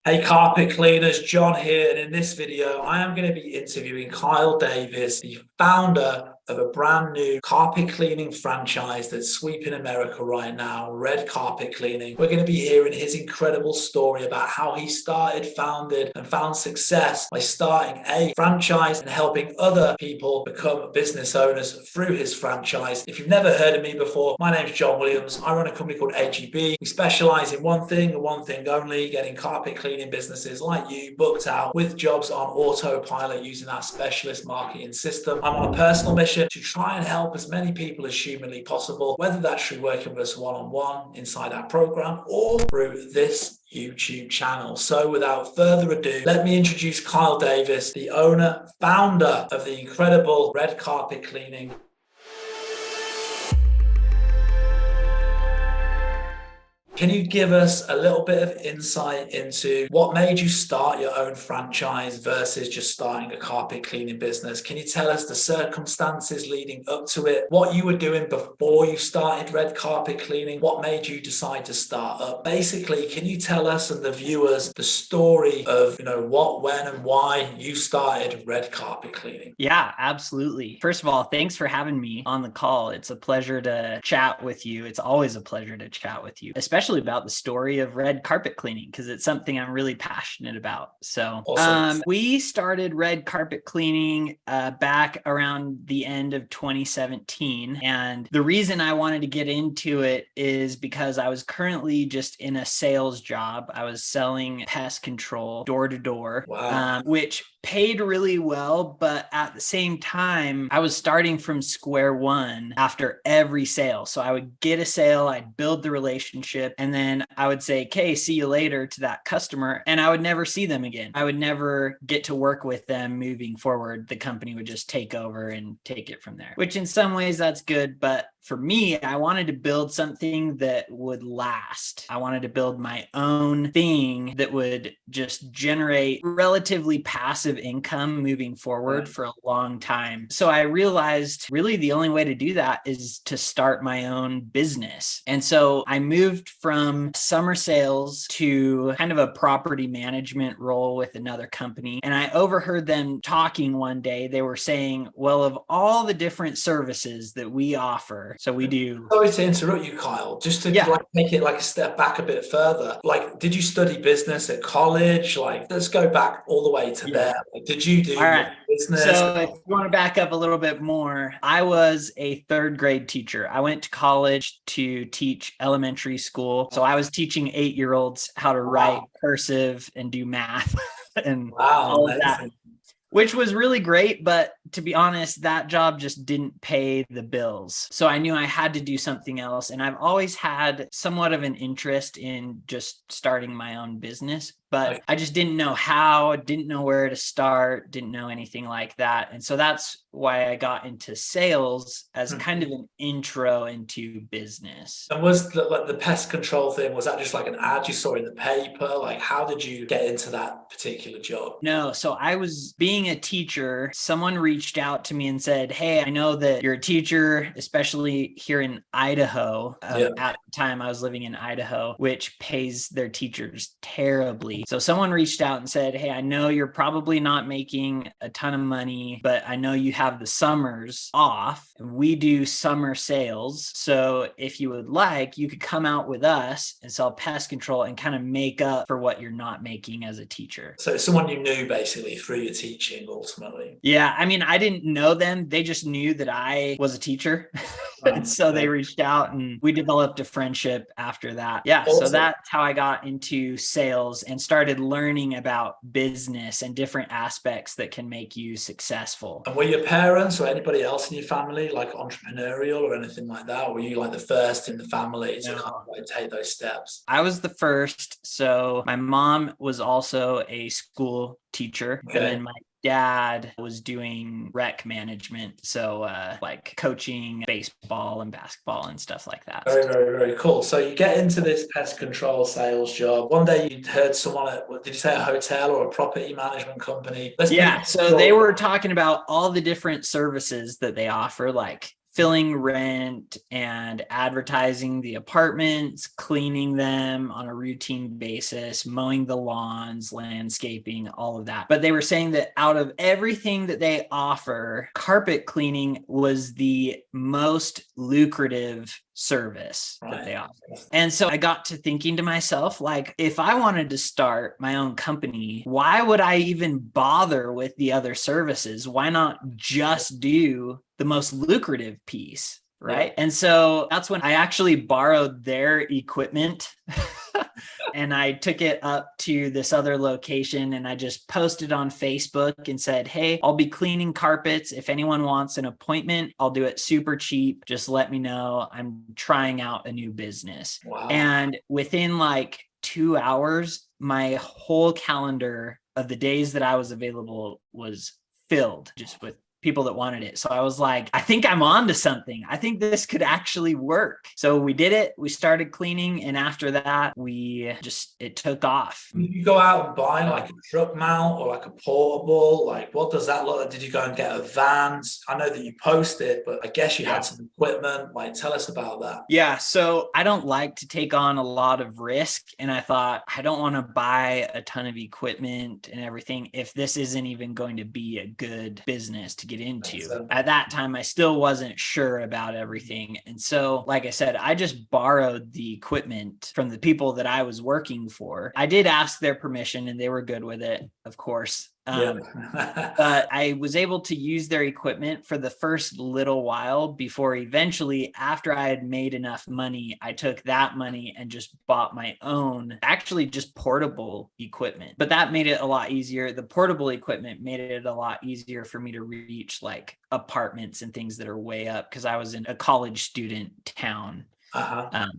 Hey carpet cleaners, John here, and in this video I am going to be interviewing Kyle Davis, the founder of a brand new carpet cleaning franchise that's sweeping America right now, Red Carpet Cleaning. We're going to be hearing his incredible story about how he started, founded, and found success by starting a franchise and helping other people become business owners through his franchise. If you've never heard of me before, my name's John Williams. I run a company called AGB. We specialize in one thing and one thing only, getting carpet cleaning businesses like you booked out with jobs on autopilot using our specialist marketing system. I'm on a personal mission to try and help as many people as humanly possible, whether that's through working with us one-on-one inside our program or through this YouTube channel. So without further ado, let me introduce Kyle Davis, the owner, founder of the incredible Red Carpet Cleaning. Can you give us a little bit of insight into what made you start your own franchise versus just starting a carpet cleaning business? Can you tell us the circumstances leading up to it, what you were doing before you started Red Carpet Cleaning, what made you decide to start up? Basically, can you tell us and the viewers the story of, what, when, and why you started Red Carpet Cleaning? Yeah, absolutely. First of all, thanks for having me on the call. It's a pleasure to chat with you. It's always a pleasure to chat with you, especially about the story of Red Carpet Cleaning, because it's something I'm really passionate about. So Awesome. We started Red Carpet Cleaning back around the end of 2017. And the reason I wanted to get into it is because I was currently just in a sales job. I was selling pest control door to door, which paid really well, but at the same time, I was starting from square one after every sale. So I would get a sale, I'd build the relationship, and then I would say, okay, see you later to that customer. And I would never see them again. I would never get to work with them moving forward. The company would just take over and take it from there, which in some ways that's good. But for me, I wanted to build something that would last. I wanted to build my own thing that would just generate relatively passive income moving forward for a long time. So I realized really the only way to do that is to start my own business. And so I moved from summer sales to kind of a property management role with another company. And I overheard them talking one day. They were saying, well, of all the different services that we offer, so we do. Sorry to interrupt you, Kyle. Just to take it a step back a bit further. Did you study business at college? Let's go back all the way to there. Did you do business? So if you want to back up a little bit more, I was a third grade teacher. I went to college to teach elementary school. So I was teaching 8-year-olds how to write cursive and do math and all of that, which was really great. But to be honest, that job just didn't pay the bills. So I knew I had to do something else. And I've always had somewhat of an interest in just starting my own business, but I just didn't know how, didn't know where to start, didn't know anything like that. And so that's why I got into sales as kind of an intro into business. And was the pest control thing, was that just like an ad you saw in the paper? How did you get into that particular job? No, so I was being a teacher. Someone reached out to me and said, hey, I know that you're a teacher, especially here in Idaho. At the time I was living in Idaho, which pays their teachers terribly. So someone reached out and said, hey, I know you're probably not making a ton of money, but I know you have the summers off. We do summer sales. So if you would like, you could come out with us and sell pest control and kind of make up for what you're not making as a teacher. So someone you knew basically through your teaching ultimately. Yeah. I mean, I didn't know them. They just knew that I was a teacher. And so they reached out and we developed a friendship after that. Yeah. Awesome. So that's how I got into sales and started learning about business and different aspects that can make you successful. And were your parents or anybody else in your family entrepreneurial or anything like that? Or were you the first in the family to kind of take those steps? I was the first. So my mom was also a school teacher. And then my dad was doing rec management, so coaching baseball and basketball and stuff like that. Very, very, very cool. So you get into this pest control sales job. One day you heard someone at, did you say a hotel or a property management company? So they were talking about all the different services that they offer, like filling rent and advertising the apartments, cleaning them on a routine basis, mowing the lawns, landscaping, all of that. But they were saying that out of everything that they offer, carpet cleaning was the most lucrative service that they offer. And so I got to thinking to myself, like, if I wanted to start my own company, why would I even bother with the other services? Why not just do the most lucrative piece? Right. Yeah. And so that's when I actually borrowed their equipment and I took it up to this other location and I just posted on Facebook and said, hey, I'll be cleaning carpets. If anyone wants an appointment, I'll do it super cheap. Just let me know. I'm trying out a new business. Wow. And within like 2 hours, my whole calendar of the days that I was available was filled just with people that wanted it. So I was like, I think I'm on to something. I think this could actually work. So we did it. We started cleaning. And after that, it took off. Did you go out and buy like a truck mount or like a portable? Like, what does that look like? Did you go and get a van? I know that you posted, but I guess you had some equipment. Like, tell us about that. Yeah. So I don't like to take on a lot of risk. And I thought, I don't want to buy a ton of equipment and everything if this isn't even going to be a good business to get into. At that time, I still wasn't sure about everything. And so, like I said, I just borrowed the equipment from the people that I was working for. I did ask their permission and they were good with it, of course. But I was able to use their equipment for the first little while before eventually, after I had made enough money, I took that money and just bought my own, actually just portable equipment. But that made it a lot easier. The portable equipment made it a lot easier for me to reach like apartments and things that are way up because I was in a college student town.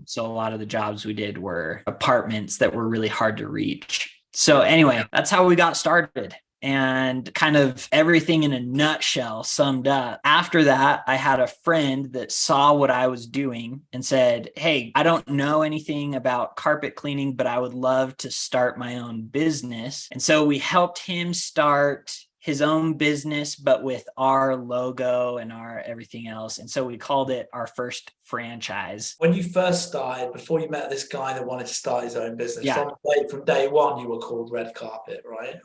So a lot of the jobs we did were apartments that were really hard to reach. So anyway, that's how we got started. And kind of everything in a nutshell summed up. After that, I had a friend that saw what I was doing and said, hey, I don't know anything about carpet cleaning, but I would love to start my own business. And so we helped him start his own business, but with our logo and our everything else. And so we called it our first franchise. When you first started, before you met this guy that wanted to start his own business, from day one, you were called Red Carpet, right?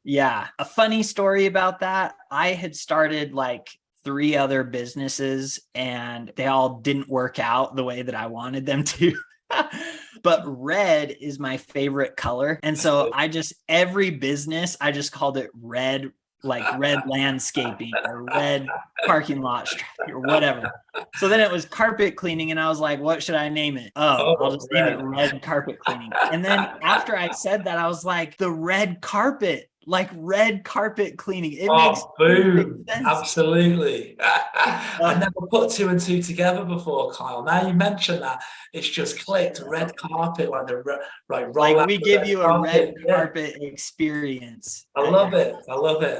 Yeah. A funny story about that. I had started like 3 other businesses and they all didn't work out the way that I wanted them to. But red is my favorite color. And so every business, I just called it red, like red landscaping or red parking lot or whatever. So then it was carpet cleaning and I was like, what should I name it? I'll just name it red carpet cleaning. And then after I said that, I was like, the red carpet. Like red carpet cleaning. It makes boom. Sense. Absolutely. I never put 2 and 2 together before, Kyle. Now you mention that, it's just clicked. Red carpet, like we give you a red carpet experience. I love it.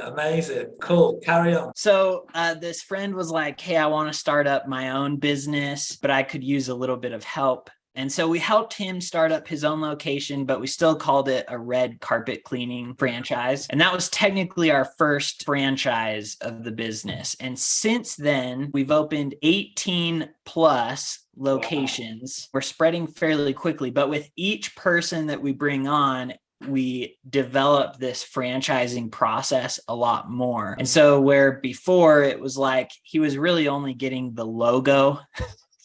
Amazing. Cool. Carry on. So this friend was like, hey, I want to start up my own business, but I could use a little bit of help. And so we helped him start up his own location, but we still called it a red carpet cleaning franchise. And that was technically our first franchise of the business. And since then, we've opened 18 plus locations. We're spreading fairly quickly, but with each person that we bring on, we develop this franchising process a lot more. And so where before it was like he was really only getting the logo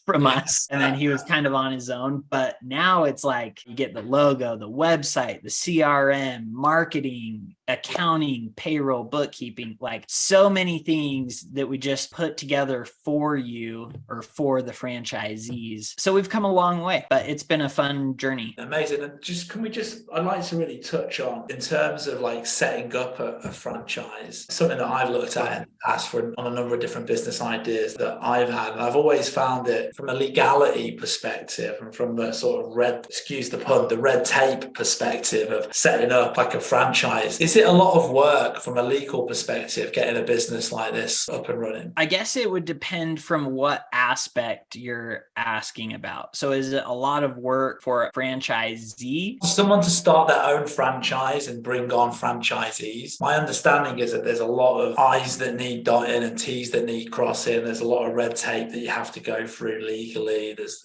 from us and then he was kind of on his own, but now it's like you get the logo, the website, the CRM, marketing, accounting, payroll, bookkeeping, like so many things that we just put together for you or for the franchisees. So we've come a long way, but it's been a fun journey. Amazing. And I'd like to really touch on in terms of like setting up a franchise, something that I've looked at and asked for on a number of different business ideas that I've had. And I've always found it from a legality perspective and from the sort of the red tape perspective of setting up like a franchise. Is it a lot of work from a legal perspective, getting a business like this up and running? I guess it would depend from what aspect you're asking about. So is it a lot of work for a franchisee? For someone to start their own franchise and bring on franchisees, my understanding is that there's a lot of I's that need dotting and T's that need crossing. There's a lot of red tape that you have to go through legally. There's,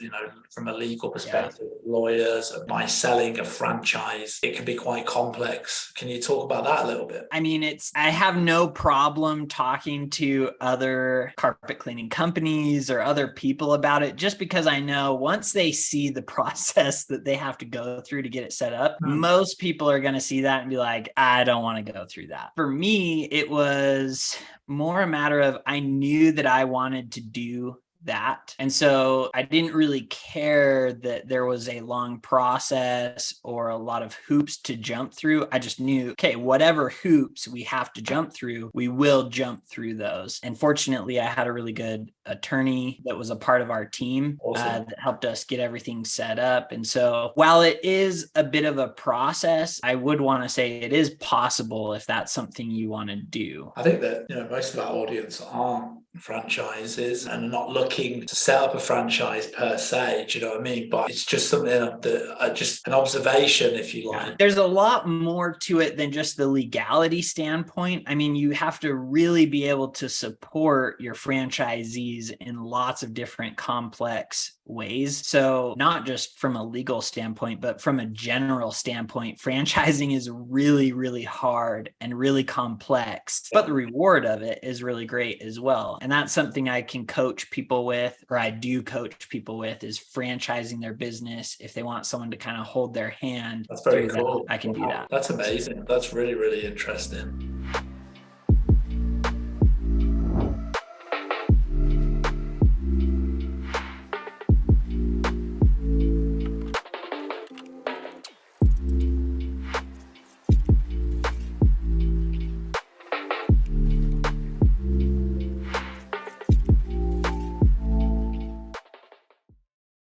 from a legal perspective, lawyers, and by selling a franchise, it can be quite complex. Can you talk about that a little bit? I mean, I have no problem talking to other carpet cleaning companies or other people about it, just because I know once they see the process that they have to go through to get it set up, most people are going to see that and be like, I don't want to go through that. For me, it was more a matter of I knew that I wanted to do that. And so I didn't really care that there was a long process or a lot of hoops to jump through. I just knew, okay, whatever hoops we have to jump through, we will jump through those. And fortunately, I had a really good attorney that was a part of our team. Awesome. That helped us get everything set up. And so while it is a bit of a process, I would want to say it is possible if that's something you want to do. I think that most of our audience aren't franchises and are not looking to set up a franchise per se, do you know what I mean? But it's just something that just an observation, if you like. Yeah. There's a lot more to it than just the legality standpoint. I mean, you have to really be able to support your franchisees in lots of different complex ways. So not just from a legal standpoint, but from a general standpoint, franchising is really, really hard and really complex, but the reward of it is really great as well. And that's something I can coach people with, or I do coach people with, is franchising their business. If they want someone to kind of hold their hand, that's very cool. I can do that. That's amazing. That's really, really interesting.